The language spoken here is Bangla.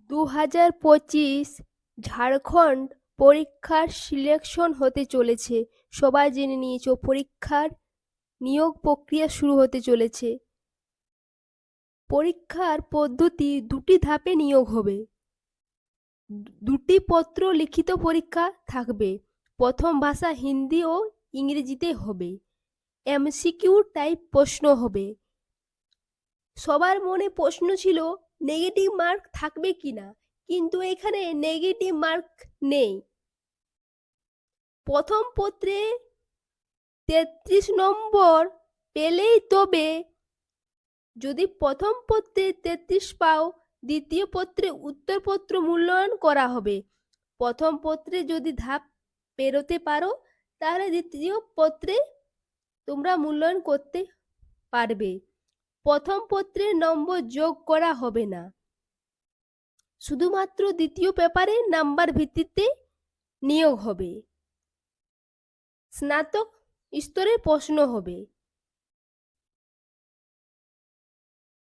2025 ঝাড়খণ্ড পরীক্ষার সিলেকশন হতে চলেছে। সবাই জেনে নিয়েছো, পরীক্ষার নিয়োগ প্রক্রিয়া শুরু হতে চলেছে। পরীক্ষার পদ্ধতি দুটি ধাপে নিয়োগ হবে। দুটি পত্র লিখিত পরীক্ষা থাকবে। প্রথম ভাষা হিন্দি ও ইংরেজিতে হবে। এমসিকিউ টাইপ প্রশ্ন হবে। সবার মনে প্রশ্ন ছিল নেগেটিভ মার্ক থাকবে কিনা, কিন্তু এখানে নেগেটিভ মার্ক নেই। প্রথম পত্রে 33 নম্বর পেলেই তবে, যদি প্রথম পত্রে 33 পাও, দ্বিতীয় পত্রে উত্তরপত্র মূল্যায়ন করা হবে। প্রথম পত্রে যদি ধাপ পেরোতে পারো, তাহলে দ্বিতীয় পত্রে তোমরা মূল্যায়ন করতে পারবে। প্রথম পত্রের নম্বর যোগ করা হবে না, শুধুমাত্র দ্বিতীয় পেপারে নাম্বার ভিত্তিতে নিয়োগ হবে। স্নাতক স্তরের প্রশ্ন হবে।